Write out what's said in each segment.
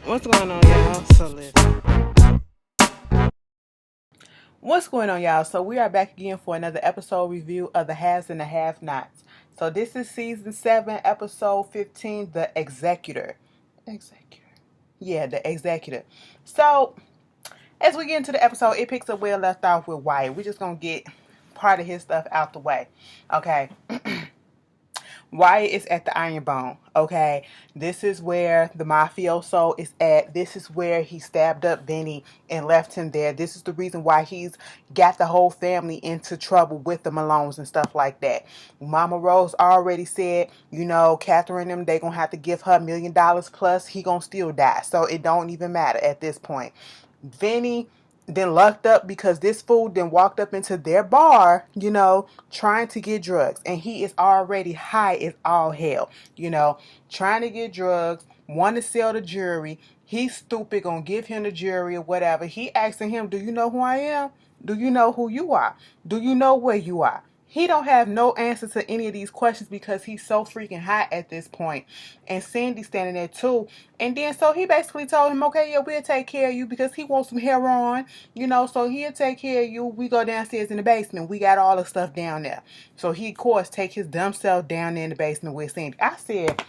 What's going on, y'all? So listen. What's going on, y'all? So we are back again for another episode review of the Haves and the Have-Nots. So this is season 7, episode 15, The Executor. Executor. Yeah, The Executor. So as we get into the episode, it picks up where it left off with Wyatt. We're just gonna get part of his stuff out the way. Okay. Wyatt is at the Iron Bone. Okay, this is where the mafioso is at. This is where he stabbed up Benny and left him there. This is the reason why he's got the whole family into trouble with the Malones and stuff like that. Mama Rose already said, Catherine and them, they gonna have to give her $1 million plus. He gonna still die, so it don't even matter at this point. Vinny then locked up because this fool then walked up into their bar, trying to get drugs. And he is already high as all hell, trying to get drugs, want to sell the jury. He's stupid, gonna give him the jury or whatever. He asking him, do you know who I am? Do you know who you are? Do you know where you are? He don't have no answer to any of these questions because he's so freaking hot at this point. And Sandy's standing there too. And then so he basically told him, okay, yeah, we'll take care of you because he wants some heroin, so he'll take care of you. We go downstairs in the basement. We got all the stuff down there. So he, of course, take his dumb self down there in the basement with Sandy. I said,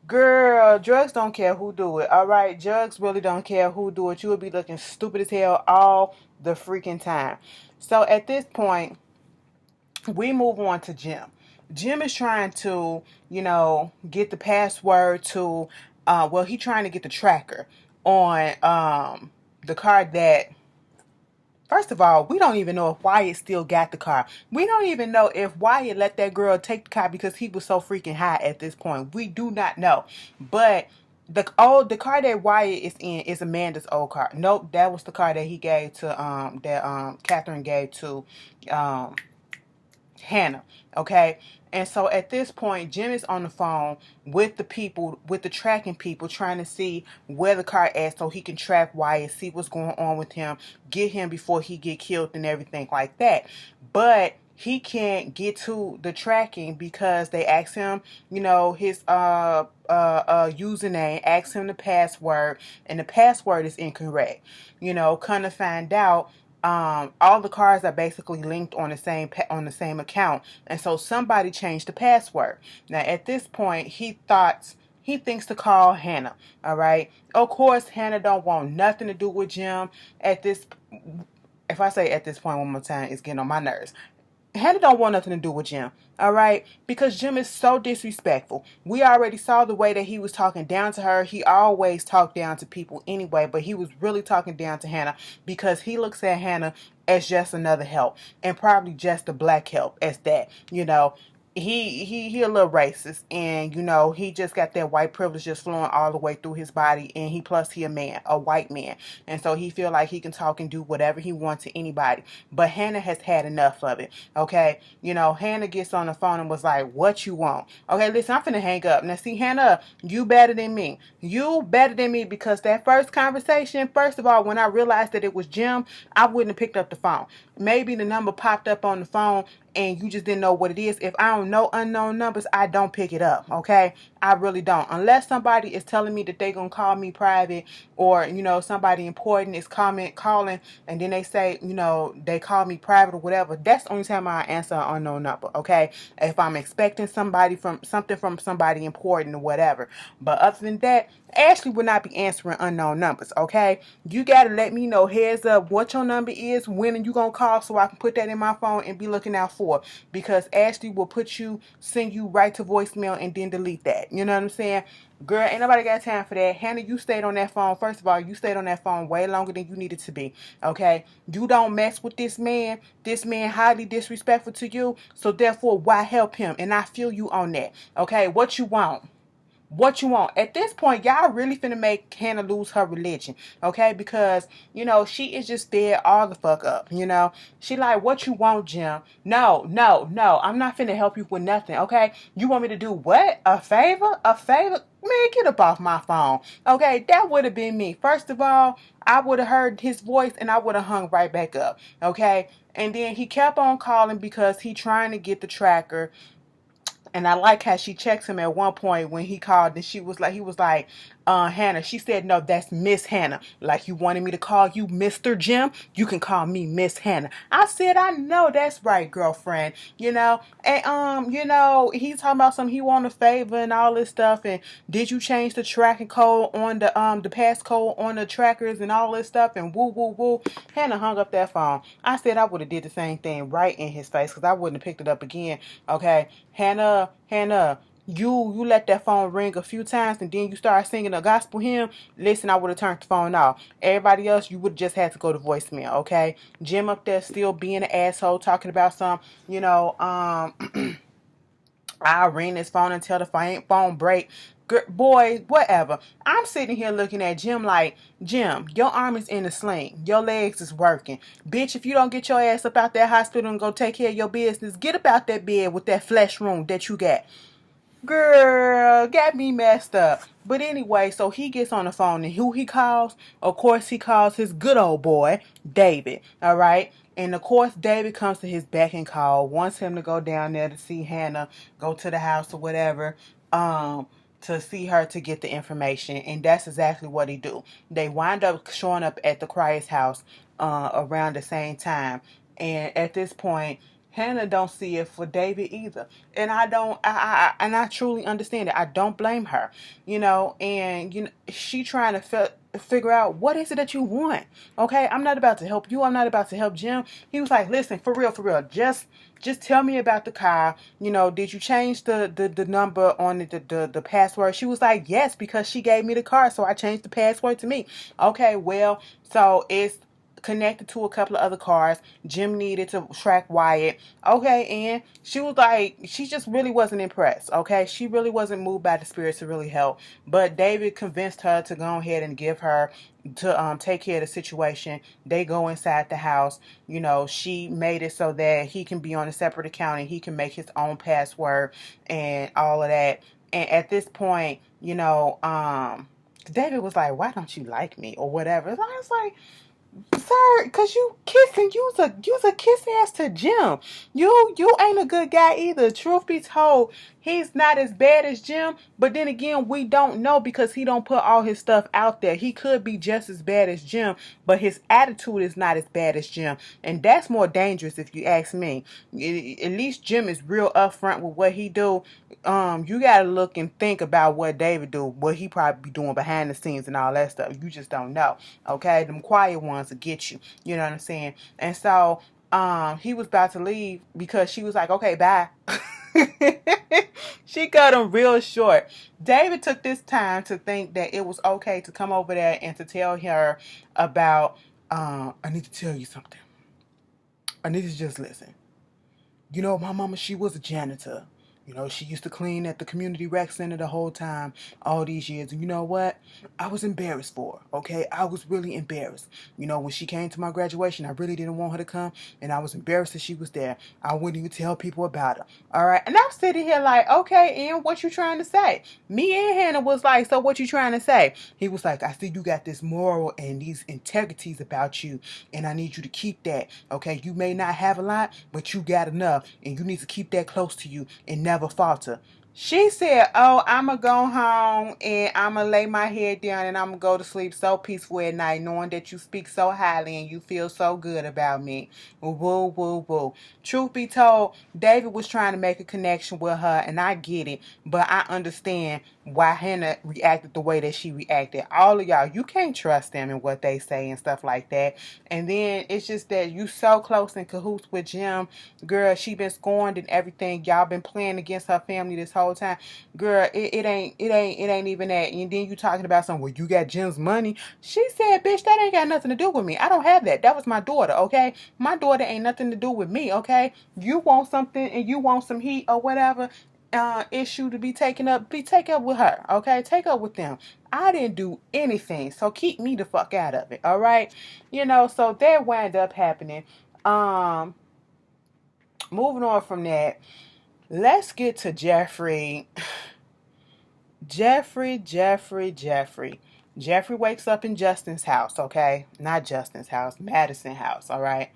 girl, drugs don't care who do it. All right, drugs really don't care who do it. You will be looking stupid as hell all the freaking time. So at this point, we move on to Jim. Jim is trying to, get the password to, he's trying to get the tracker on the car that, first of all, we don't even know if Wyatt still got the car. We don't even know if Wyatt let that girl take the car because he was so freaking high at this point. We do not know. But the car that Wyatt is in is Amanda's old car. Nope, that was the car that he gave to Catherine gave to Hannah. Okay. And so at this point, Jim is on the phone with the people, with the tracking people, trying to see where the car is so he can track Wyatt, see what's going on with him, get him before he get killed and everything like that. But he can't get to the tracking because they asked him, his username, asked him the password, and the password is incorrect. Kind of find out all the cars are basically linked on the same account, and so somebody changed the password. Now at this point, he thinks to call Hannah. All right. Of course, Hannah don't want nothing to do with Jim at this. If I say at this point one more time, it's getting on my nerves. Hannah don't want nothing to do with Jim, all right? Because Jim is so disrespectful. We already saw the way that he was talking down to her. He always talked down to people anyway, but he was really talking down to Hannah because he looks at Hannah as just another help and probably just a black help as that, he a little racist, and he just got that white privilege just flowing all the way through his body, and he a man, a white man, and so he feel like he can talk and do whatever he wants to anybody. But Hannah has had enough of it. Okay, Hannah gets on the phone and was like, what you want? Okay, listen, I'm finna hang up. Now see, Hannah, you better than me. You better than me, because that first conversation, first of all, when I realized that it was Jim, I wouldn't have picked up the phone. Maybe the number popped up on the phone and you just didn't know what it is. If I don't know unknown numbers, I don't pick it up, okay? I really don't. Unless somebody is telling me that they're going to call me private, or, somebody important is calling, and then they say, they call me private or whatever. That's the only time I answer an unknown number, okay? If I'm expecting something from somebody important or whatever. But other than that, Ashley will not be answering unknown numbers, okay? You got to let me know heads up what your number is, when you going to call, so I can put that in my phone and be looking out for. Because Ashley will send you right to voicemail and then delete that. You know what I'm saying? Girl, ain't nobody got time for that. Hannah, you stayed on that phone. First of all, you stayed on that phone way longer than you needed to be. Okay? You don't mess with this man. This man highly disrespectful to you. So therefore, why help him? And I feel you on that. Okay? What you want? What you want? At this point, y'all really finna make Hannah lose her religion, okay? Because, she is just fed all the fuck up, She like, what you want, Jim? No, no, no. I'm not finna help you with nothing, okay? You want me to do what? A favor? A favor? Man, get up off my phone, okay? That would have been me. First of all, I would have heard his voice and I would have hung right back up, okay? And then he kept on calling because he trying to get the tracker. And I like how she checks him at one point when he called, and he was like, Hannah. She said, no, that's Miss Hannah. Like you wanted me to call you Mr. Jim, you can call me Miss Hannah. I said, I know that's right, girlfriend. And he's talking about something he want a favor and all this stuff. And did you change the tracking code on the passcode on the trackers and all this stuff? And woo woo woo. Hannah hung up that phone. I said I would have did the same thing right in his face because I wouldn't have picked it up again. Okay, Hannah, you let that phone ring a few times and then you start singing a gospel hymn. Listen, I would have turned the phone off. Everybody else, you would have just had to go to voicemail. Okay, Jim up there still being an asshole, talking about some, I'll ring this phone until the phone break. Boy, whatever. I'm sitting here looking at Jim like, Jim, your arm is in a sling. Your legs is working. Bitch, if you don't get your ass up out that hospital and go take care of your business, get up out that bed with that flesh wound that you got. Girl, got me messed up. But anyway, so he gets on the phone and who he calls? Of course, he calls his good old boy, David. All right. And of course, David comes to his beck and call, wants him to go down there to see Hannah, go to the house or whatever, to see her to get the information. And that's exactly what he do. They wind up showing up at the Cryer's house around the same time. And at this point, Hannah don't see it for David either. And I truly understand it. I don't blame her, and she trying to figure out what is it that you want. Okay, I'm not about to help you. I'm not about to help Jim. He was like, listen, for real, just tell me about the car. Did you change the number on the password? She was like, yes, because she gave me the car, so I changed the password to me. Okay, well, so it's connected to a couple of other cars. Jim needed to track Wyatt. Okay, and she was like, she just really wasn't impressed. Okay, she really wasn't moved by the spirit to really help. But David convinced her to go ahead and give her to take care of the situation. They go inside the house. She made it so that he can be on a separate account and he can make his own password and all of that. And at this point, David was like, why don't you like me or whatever. I was like, sir, because you kissing, you's a kiss ass to Jim. You ain't a good guy either. Truth be told, he's not as bad as Jim, but then again, we don't know because he don't put all his stuff out there. He could be just as bad as Jim, but his attitude is not as bad as Jim, and that's more dangerous if you ask me. At least Jim is real upfront with what he do. You gotta look and think about what David do, what he probably be doing behind the scenes and all that stuff. You just don't know. Okay, them quiet ones will get you. You know what I'm saying? And so, he was about to leave because she was like, okay, bye. She cut him real short. David took this time to think that it was okay to come over there and to tell her about, I need to tell you something. I need to just listen. My mama, she was a janitor. She used to clean at the community rec center the whole time, all these years. And you know what? I was embarrassed for her, okay? I was really embarrassed. When she came to my graduation, I really didn't want her to come, and I was embarrassed that she was there. I wouldn't even tell people about her, all right? And I'm sitting here like, okay, Ian, what you trying to say? Me and Hannah was like, so what you trying to say? He was like, I see you got this moral and these integrities about you, and I need you to keep that, okay? You may not have a lot, but you got enough, and you need to keep that close to you and never falter. She said, oh, I'm going to go home and I'm going to lay my head down and I'm going to go to sleep so peaceful at night knowing that you speak so highly and you feel so good about me. Woo, woo, woo. Truth be told, David was trying to make a connection with her and I get it, but I understand why Hannah reacted the way that she reacted. All of y'all, you can't trust them and what they say and stuff like that. And then it's just that you so close in cahoots with Jim. Girl, she been scorned and everything. Y'all been playing against her family this whole time. Girl, it ain't even that. And then you talking about something, well, you got Jim's money. She said, bitch, that ain't got nothing to do with me. I don't have that. That was my daughter, okay? My daughter ain't nothing to do with me, okay? You want something and you want some heat or whatever, issue to be taken up with her, okay? Take up with them. I didn't do anything, so keep me the fuck out of it, all right? So that wound up happening. Moving on from that, let's get to Jeffrey. Jeffrey wakes up in Justin's house, okay? Not Justin's house, Madison's house, all right?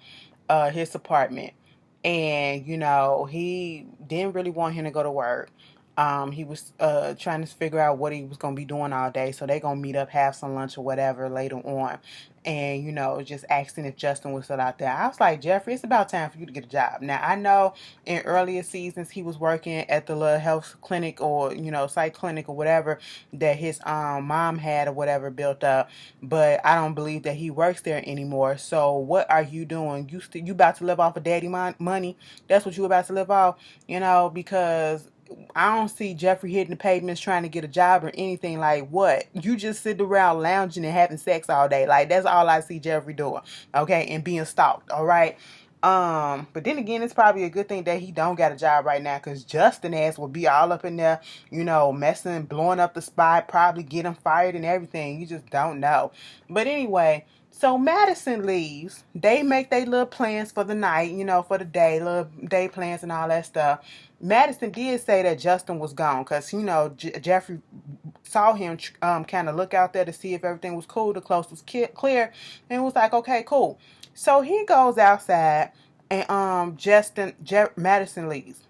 His apartment. And, he didn't really want him to go to work. He was trying to figure out what he was gonna be doing all day, so they gonna meet up, have some lunch or whatever later on. And just asking if Justin was still out there. I was like, Jeffrey, it's about time for you to get a job. Now I know in earlier seasons he was working at the little health clinic or psych clinic or whatever that his mom had or whatever built up, but I don't believe that he works there anymore. So what are you doing? You about to live off of daddy money? That's what you about to live off? Because I don't see Jeffrey hitting the pavements trying to get a job or anything. Like, what? You just sit around lounging and having sex all day. Like, that's all I see Jeffrey doing. Okay, and being stalked. All right. But then again, it's probably a good thing that he don't got a job right now, because Justin ass will be all up in there, messing, blowing up the spot, probably get him fired and everything. You just don't know. But anyway, so Madison leaves. They make their little plans for the night, for the day, little day plans and all that stuff. Madison did say that Justin was gone because, Jeffrey saw him kind of look out there to see if everything was cool, the coast was clear, and was like, okay, cool. So he goes outside, and Madison leaves.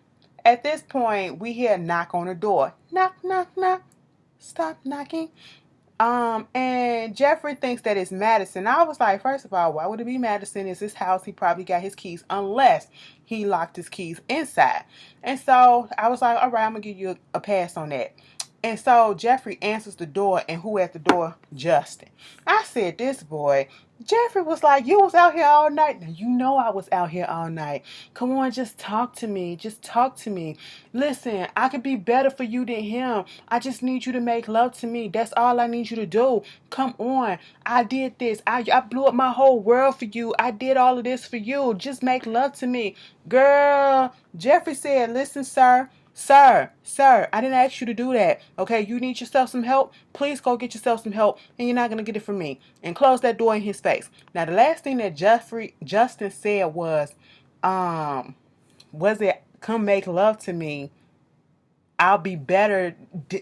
At this point, we hear a knock on the door. Knock, knock, knock. Stop knocking. And Jeffrey thinks that it's Madison. I was like, first of all, why would it be Madison? It's his house. He probably got his keys, unless he locked his keys inside. And so I was like, all right, I'm going to give you a pass on that. And so Jeffrey answers the door, and who at the door? Justin. I said, this boy. Jeffrey was like, you was out here all night. Now, you know I was out here all night. Come on, just talk to me. Just talk to me. Listen, I could be better for you than him. I just need you to make love to me. That's all I need you to do. Come on. I did this. I blew up my whole world for you. I did all of this for you. Just make love to me. Girl, Jeffrey said, listen, sir, I didn't ask you to do that. Okay, you need yourself some help? Please go get yourself some help, and you're not going to get it from me. And close that door in his face. Now, the last thing that Justin said was it, come make love to me? I'll be better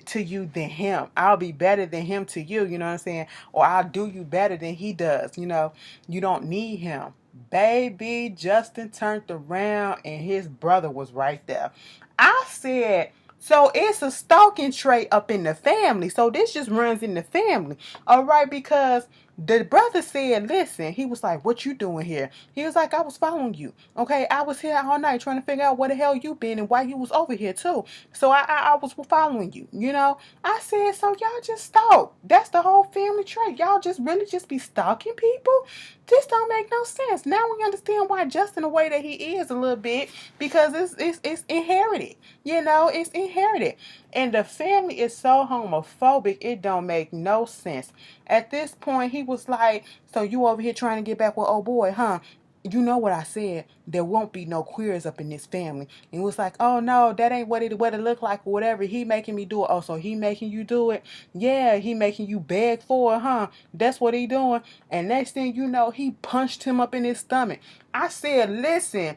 to you than him. I'll be better than him to you, you know what I'm saying? Or I'll do you better than he does, You don't need him. Baby, Justin turned around and his brother was right there. I said, so it's a stalking trait up in the family. So this just runs in the family. All right, because the brother said, listen, he was like, what you doing here? He was like, I was following you. Okay, I was here all night trying to figure out where the hell you been and why you was over here too. So I was following you, I said, so y'all just stalk. That's the whole family trait. Y'all just really just be stalking people? This don't make no sense. Now we understand why Justin the way that he is a little bit, because it's inherited. It's inherited. And the family is so homophobic, it don't make no sense. At this point, he was like, so you over here trying to get back with old boy, huh? You know what I said? There won't be no queers up in this family. And it was like, oh no, that ain't what it look like or whatever. He making me do it. Oh, so he making you do it? Yeah, he making you beg for it, huh? That's what he doing. And next thing you know, he punched him up in his stomach. I said, listen,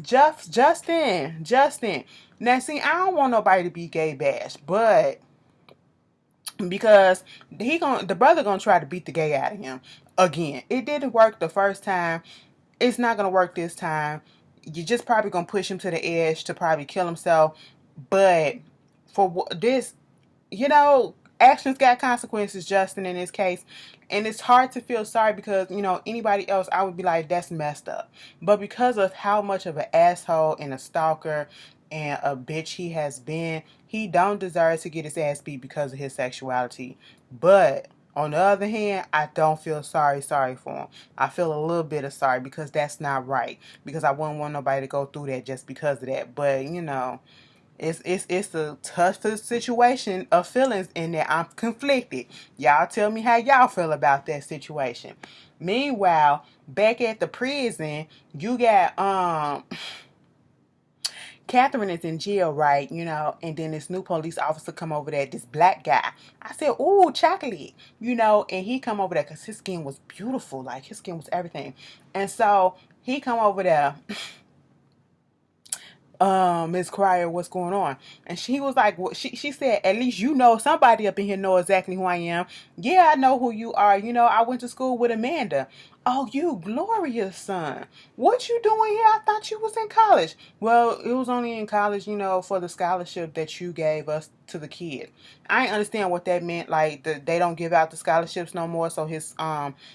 Justin. Now see, I don't want nobody to be gay bashed, but because the brother gonna try to beat the gay out of him again. It didn't work the first time. It's not gonna work this time. You're just probably gonna push him to the edge to probably kill himself. But for this, actions got consequences, Justin, in this case. And it's hard to feel sorry because, anybody else, I would be like, that's messed up. But because of how much of an asshole and a stalker and a bitch he has been, he don't deserve to get his ass beat because of his sexuality. But on the other hand, I don't feel sorry for him. I feel a little bit of sorry because that's not right. Because I wouldn't want nobody to go through that just because of that. But, it's a tough situation of feelings in there. I'm conflicted. Y'all tell me how y'all feel about that situation. Meanwhile, back at the prison, you got Catherine is in jail, right? And then this new police officer come over there, this black guy. I said, ooh, chocolate, and he come over there because his skin was beautiful. Like, his skin was everything. And so he come over there. Miss Cryer, what's going on? And she was like, well, she said, at least somebody up in here know exactly who I am. Yeah, I know who you are. I went to school with Amanda. Oh, you Gloria's son. What you doing here? I thought you was in college. Well, it was only in college, for the scholarship that you gave us to the kid. I didn't understand what that meant. Like they don't give out the scholarships no more, so his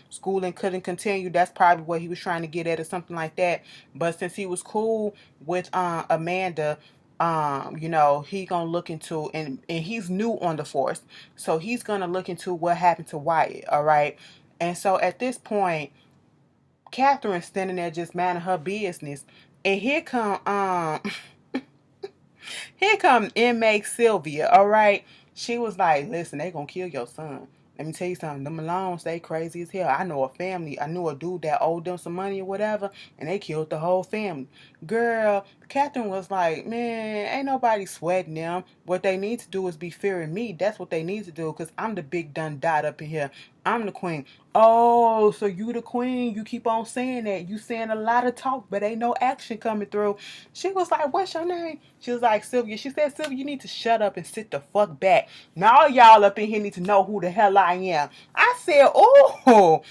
schooling couldn't continue. That's probably what he was trying to get at or something like that. But since he was cool with Amanda, he gonna look into, and he's new on the force, so he's gonna look into what happened to Wyatt. All right. And so at this point, Catherine standing there just minding her business, and here come inmate Sylvia. All right, she was like, "Listen, they gonna kill your son. Let me tell you something. Them Malones, they crazy as hell. I know a family. I knew a dude that owed them some money or whatever, and they killed the whole family." Girl, Catherine was like, "Man, ain't nobody sweating them. What they need to do is be fearing me. That's what they need to do, because I'm the big done dot up in here. I'm the queen." "Oh, so you the queen? You keep on saying that. You saying a lot of talk, but ain't no action coming through." She was like, "What's your name?" She was like, "Sylvia." She said, "Sylvia, you need to shut up and sit the fuck back. Now y'all up in here need to know who the hell I am." I said, "Oh,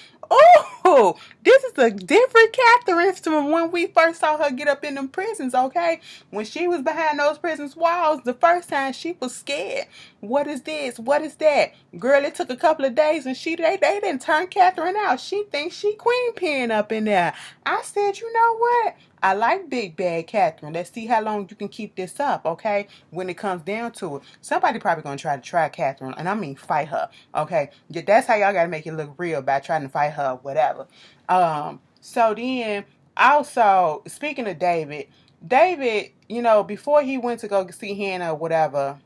this is a different Catherine from when we first saw her get up in them prisons, okay? When she was behind those prisons walls, the first time she was scared. What is this? What is that?" Girl, it took a couple of days and they didn't turn Catherine out. She thinks she queen pin up in there. I said, "You know what? I like big bad Catherine. Let's see how long you can keep this up, okay? When it comes down to it." Somebody probably gonna try Catherine, and I mean fight her, okay? Yeah, that's how y'all gotta make it look real by trying to fight her, whatever. So then also speaking of David, before he went to go see Hannah or whatever,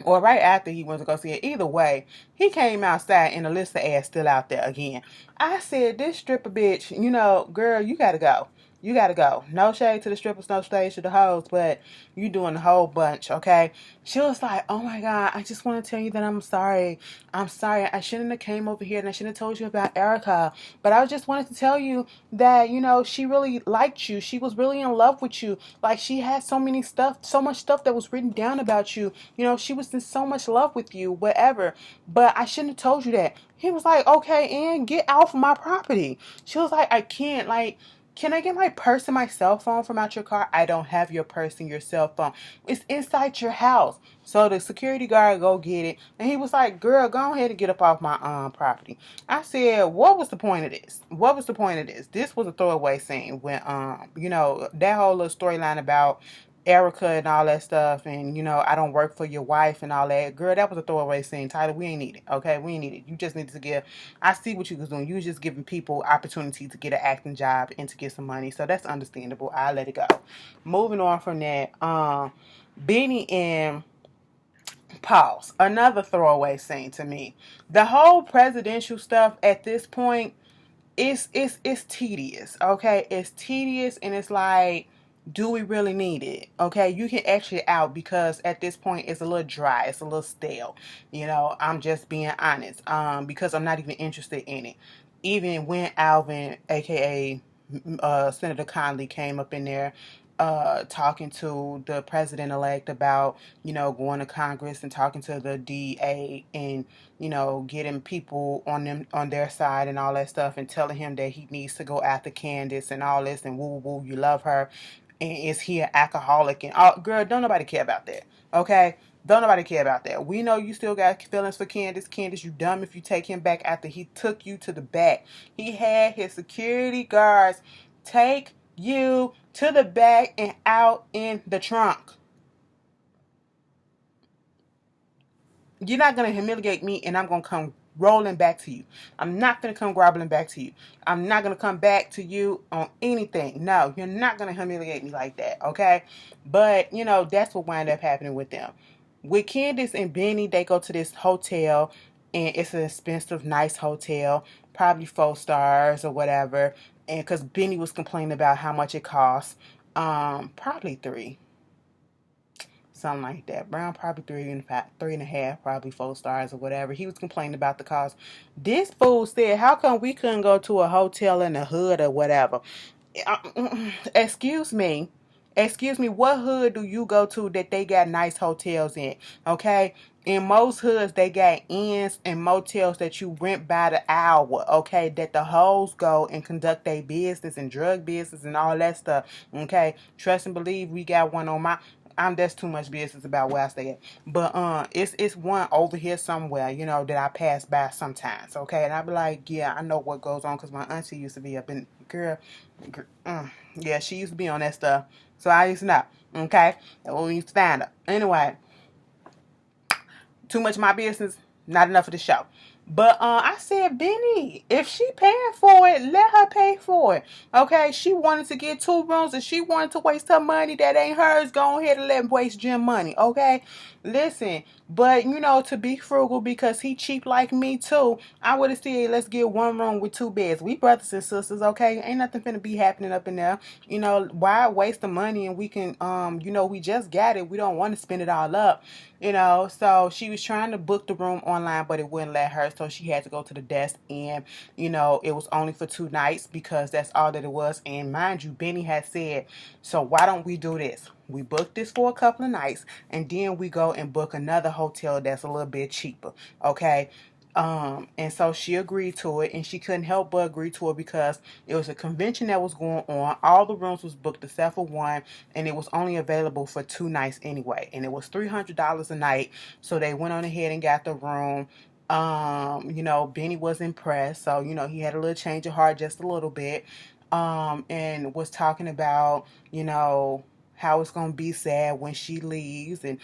or right after he went to go see it, either way, he came outside and Alyssa ass still out there again. I said, "This stripper bitch, girl, you gotta go. You gotta go. No shade to the strippers, no shade to the hoes, but you doing a whole bunch, okay?" She was like, "Oh my God, I just want to tell you that I'm sorry. I'm sorry. I shouldn't have came over here and I shouldn't have told you about Erica. But I just wanted to tell you that, she really liked you. She was really in love with you. Like, she had so much stuff that was written down about you. She was in so much love with you, whatever. But I shouldn't have told you that." He was like, "Okay, and get off my property." She was like, "I can't. Like, can I get my purse and my cell phone from out your car?" "I don't have your purse and your cell phone. It's inside your house." So the security guard go get it. And he was like, "Girl, go ahead and get up off my property." I said, "What was the point of this? What was the point of this?" This was a throwaway scene when that whole little storyline about Erica and all that stuff, and "I don't work for your wife" and all that. Girl, that was a throwaway scene. Tyler, we ain't need it. Okay, we ain't need it. You just needed to give. I see what you was doing. You was just giving people opportunity to get an acting job and to get some money. So that's understandable. I let it go. Moving on from that, Benny and Pause. Another throwaway scene to me. The whole presidential stuff at this point, it's tedious, okay? It's tedious, and it's like, do we really need it? Okay, you can exit out, because at this point it's a little dry, it's a little stale. I'm just being honest. Because I'm not even interested in it. Even when Alvin, aka Senator Conley, came up in there talking to the president-elect about, going to Congress and talking to the DA and, getting people on their side and all that stuff, and telling him that he needs to go after Candace and all this, and woo woo, you love her, and is he an alcoholic, and all. Girl, don't nobody care about that, okay? Don't nobody care about that. We know you still got feelings for Candace. Candace, you dumb if you take him back after he took you to the back. He had his security guards take you to the back and out in the trunk. You're not going to humiliate me, and I'm going to come rolling back to you. I'm not going to come groveling back to you. I'm not going to come back to you on anything. No, you're not going to humiliate me like that, okay? But, that's what wound up happening with them. With Candace and Benny, they go to this hotel, and it's an expensive, nice hotel, probably 4 stars or whatever. And because Benny was complaining about how much it costs, probably 3, something like that. Brown probably 3.5, probably 4 stars or whatever. He was complaining about the cost. This fool said, "How come we couldn't go to a hotel in the hood or whatever?" Excuse me. Excuse me, what hood do you go to that they got nice hotels in? Okay? In most hoods, they got inns and motels that you rent by the hour, okay? That the hoes go and conduct their business and drug business and all that stuff, okay? Trust and believe, we got one on my. That's too much business about where I stay at, but it's one over here somewhere, that I pass by sometimes, okay? And I be like, yeah, I know what goes on because my auntie used to be up in yeah, she used to be on that stuff, so I used to know, okay? And we used to find her anyway. Too much of my business, not enough of the show. But I said, Benny, if she paying for it, let her pay for it. Okay, she wanted to get 2 rooms and she wanted to waste her money that ain't hers. Go ahead and let him waste Jim money. Okay, listen, but to be frugal because he cheap like me too. I would have said, let's get 1 room with 2 beds. We brothers and sisters, okay? Ain't nothing finna be happening up in there. Why waste the money and we can we just got it. We don't want to spend it all up. So she was trying to book the room online, but it wouldn't let her. So she had to go to the desk, and it was only for 2 nights because that's all that it was. And mind you, Benny had said, so why don't we do this? We book this for a couple of nights, and then we go and book another hotel that's a little bit cheaper. Okay. And so she agreed to it, and she couldn't help but agree to it because it was a convention that was going on. All the rooms was booked except for one, and it was only available for 2 nights anyway, and it was $300 a night. So they went on ahead and got the room. Benny was impressed, so he had a little change of heart, just a little bit, and was talking about how it's gonna be sad when she leaves, and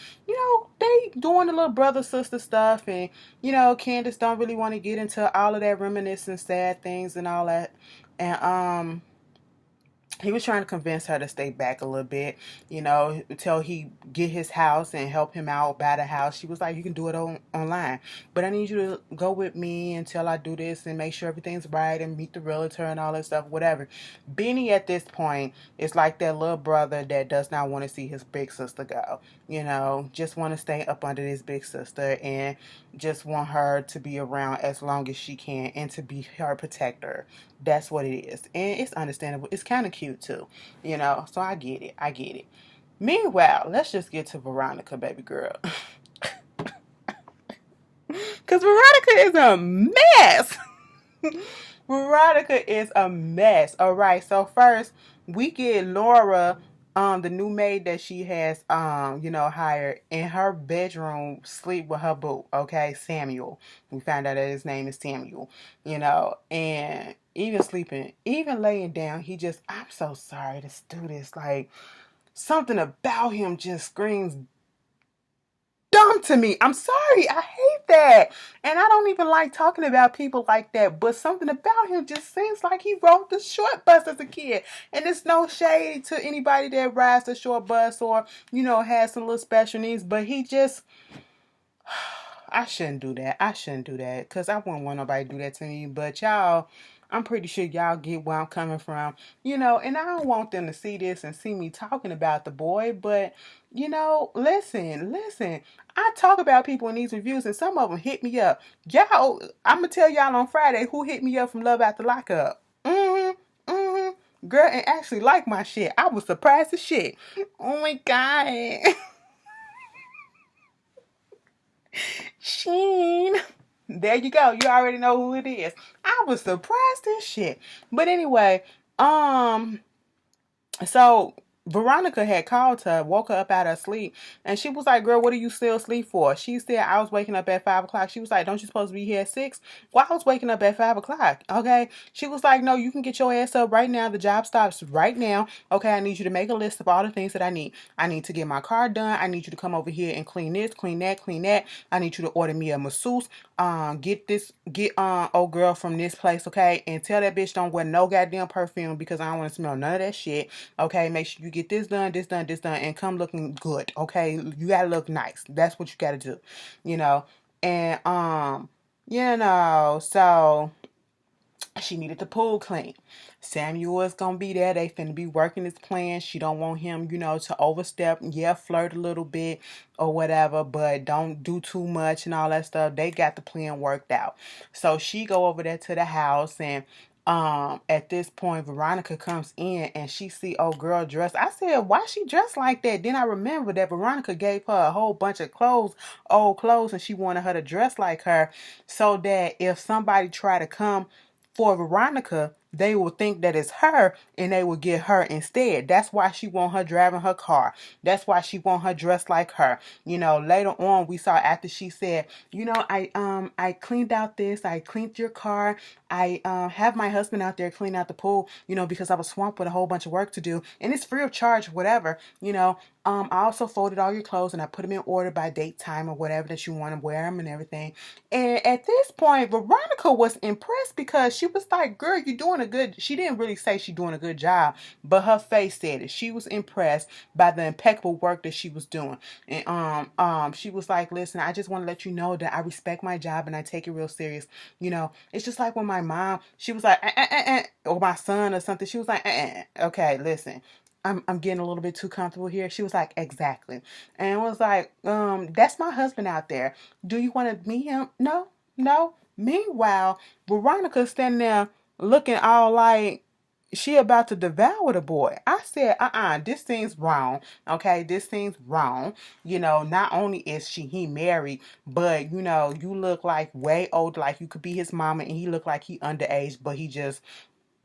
they doing the little brother sister stuff, and Candace don't really want to get into all of that reminiscing sad things and all that, and he was trying to convince her to stay back a little bit, until he get his house and help him out buy the house. She was like, you can do it online, but I need you to go with me until I do this and make sure everything's right and meet the realtor and all that stuff, whatever. Benny at this point is like that little brother that does not want to see his big sister go, just want to stay up under this big sister and just want her to be around as long as she can and to be her protector. That's what it is. And it's understandable. It's kind of cute too, so I get it. I get it. Meanwhile, let's just get to Veronica, baby girl. Because Veronica is a mess. Veronica is a mess. All right. So first, we get Laura, the new maid that she has, hired in her bedroom, sleep with her boo. Okay, Samuel. We found out that his name is Samuel. And even sleeping, even laying down, I'm so sorry to do this. Like, something about him just screams dumb to me. I'm sorry. I hate that. And I don't even like talking about people like that. But something about him just seems like he rode the short bus as a kid. And it's no shade to anybody that rides the short bus or, has some little special needs. But he just... I shouldn't do that. I shouldn't do that. Because I wouldn't want nobody to do that to me. But y'all... I'm pretty sure y'all get where I'm coming from, and I don't want them to see this and see me talking about the boy, but, listen, I talk about people in these reviews and some of them hit me up. Y'all, I'm going to tell y'all on Friday who hit me up from Love After Lockup. Girl, and actually like my shit. I was surprised as shit. Oh my God. Sheen. There you go. You already know who it is. I was surprised as shit. But anyway, so Veronica had called her, woke her up out of her sleep, and she was like, girl, what are you still asleep for? She said, I was waking up at 5 o'clock. She was like, don't you supposed to be here at 6? Well, I was waking up at 5 o'clock, okay? She was like, no, you can get your ass up right now. The job stops right now. Okay, I need you to make a list of all the things that I need. I need to get my car done. I need you to come over here and clean this, clean that, clean that. I need you to order me a masseuse. Get old girl from this place, okay? And tell that bitch don't wear no goddamn perfume because I don't want to smell none of that shit. Okay, make sure you get this done, and come looking good. Okay, you gotta look nice. That's what you gotta do, And so she needed the pool clean. Samuel is gonna be there. They finna be working his plan. She don't want him, to overstep. Yeah, flirt a little bit or whatever, but don't do too much and all that stuff. They got the plan worked out. So she go over there to the house, and At this point, Veronica comes in and she see old girl dressed. I said, why she dressed like that? Then I remember that Veronica gave her a whole bunch of clothes, old clothes, and she wanted her to dress like her so that if somebody try to come for Veronica, they will think that it's her and they will get her instead. That's why she want her driving her car. That's why she want her dressed like her. You know, later on we saw after she said, you know, I cleaned out this, I cleaned your car, I have my husband out there clean out the pool, you know, because I was swamped with a whole bunch of work to do and it's free of charge, whatever, you know. I also folded all your clothes and I put them in order by date, time, or whatever that you want to wear them and everything. And at this point, Veronica was impressed because she was like, girl, you're doing a good, she didn't really say she's doing a good job, but her face said it. She was impressed by the impeccable work that she was doing. And she was like, listen, I just want to let you know that I respect my job and I take it real serious. You know, it's just like when my mom, she was like, or my son or something. She was like, okay, listen. I'm getting a little bit too comfortable here. She was like, exactly. And was like, that's my husband out there. Do you want to meet him? No, no. Meanwhile, Veronica's standing there looking all like she about to devour the boy. I said, this seems wrong. Okay, this seems wrong. You know, not only is he married, but you know, you look like way old, like you could be his mama, and he looked like he underage, but he just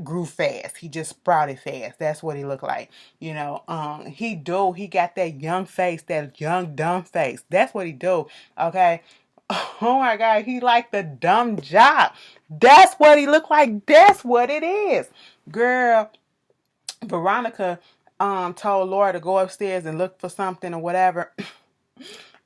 grew fast. He just sprouted fast. That's what he looked like. You know, he got that young face, that young dumb face. That's what he do. Okay. Oh my God, he like the dumb jock. That's what he looked like. That's what it is. Girl, Veronica told Laura to go upstairs and look for something or whatever.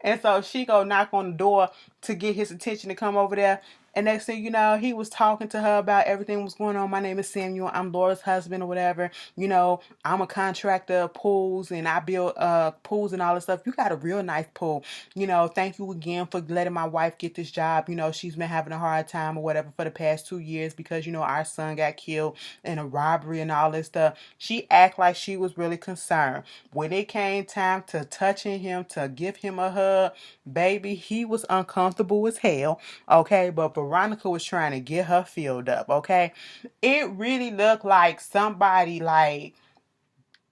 And so she go knock on the door to get his attention to come over there. And next thing you know, he was talking to her about everything was going on. My name is Samuel. I'm Laura's husband or whatever. You know, I'm a contractor of pools and I build pools and all this stuff. You got a real nice pool. You know, thank you again for letting my wife get this job. You know, she's been having a hard time or whatever for the past 2 years because, you know, our son got killed in a robbery and all this stuff. She act like she was really concerned. When it came time to touching him, to give him a hug, baby, he was uncomfortable as hell. Okay, but Veronica was trying to get her filled up. Okay, it really looked like somebody like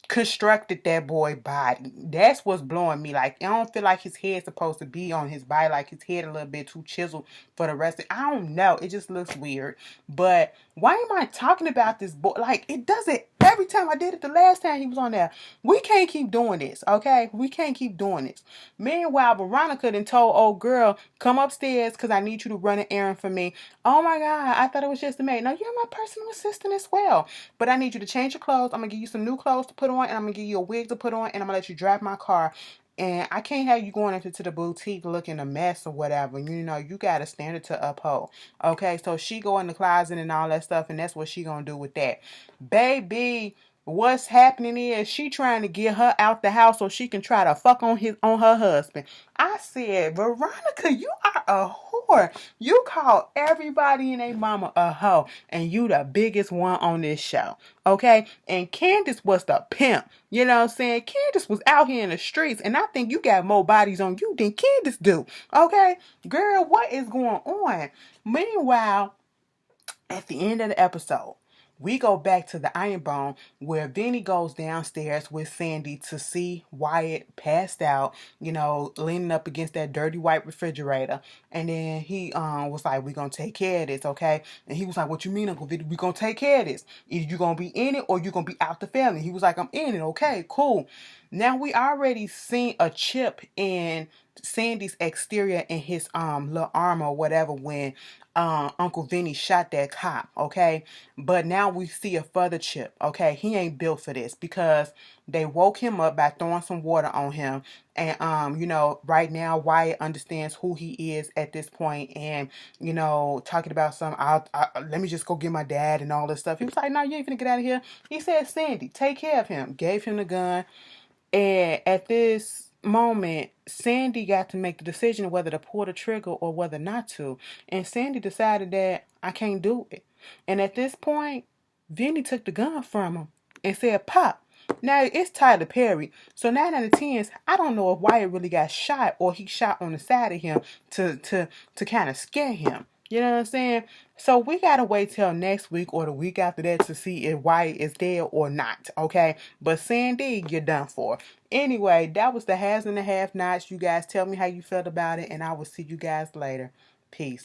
constructed that boy body. That's what's blowing me. Like, I don't feel like his head's supposed to be on his body. Like, his head a little bit too chiseled for the rest of it. I don't know. It just looks weird. But why am I talking about this boy? Like, it does it every time. I did it the last time he was on there. We can't keep doing this, okay? We can't keep doing this. Meanwhile, Veronica then told old girl, come upstairs because I need you to run an errand for me. Oh my God, I thought it was just a maid. No, you're my personal assistant as well. But I need you to change your clothes. I'm going to give you some new clothes to put on, and I'm going to give you a wig to put on, and I'm going to let you drive my car. And I can't have you going into the boutique looking a mess or whatever. You know, you got a standard to uphold. Okay, so she go in the closet and all that stuff, and that's what she going to do with that. Baby, what's happening is she trying to get her out the house so she can try to fuck on her husband. I said, Veronica, you are a whore. You call everybody and their mama a hoe, and you the biggest one on this show. Okay? And Candace was the pimp. You know what I'm saying? Candace was out here in the streets, and I think you got more bodies on you than Candace do. Okay? Girl, what is going on? Meanwhile, at the end of the episode, we go back to the Iron Bone where Vinny goes downstairs with Sandy to see Wyatt passed out, you know, leaning up against that dirty white refrigerator. And then he was like, we're going to take care of this, okay? And he was like, what you mean, Uncle Vinny? We're going to take care of this. Either you're going to be in it or you're going to be out the family. He was like, I'm in it. Okay, cool. Now we already seen a chip in Sandy's exterior in his little armor or whatever when Uncle Vinny shot that cop, okay? But now we see a further chip, okay? He ain't built for this because they woke him up by throwing some water on him. And, you know, right now Wyatt understands who he is at this point and, you know, talking about let me just go get my dad and all this stuff. He was like, no, you ain't finna get out of here. He said, Sandy, take care of him. Gave him the gun. And at this moment, Sandy got to make the decision whether to pull the trigger or whether not to. And Sandy decided that I can't do it. And at this point, Vinny took the gun from him and said, Pop. Now it's Tyler Perry. So 9 out of 10, I don't know if Wyatt really got shot or he shot on the side of him to kind of scare him. You know what I'm saying? So we gotta wait till next week or the week after that to see if Wyatt is dead or not, okay? But Sandy, you're done for. Anyway, that was the Has and the Have Nots. You guys tell me how you felt about it, and I will see you guys later. Peace.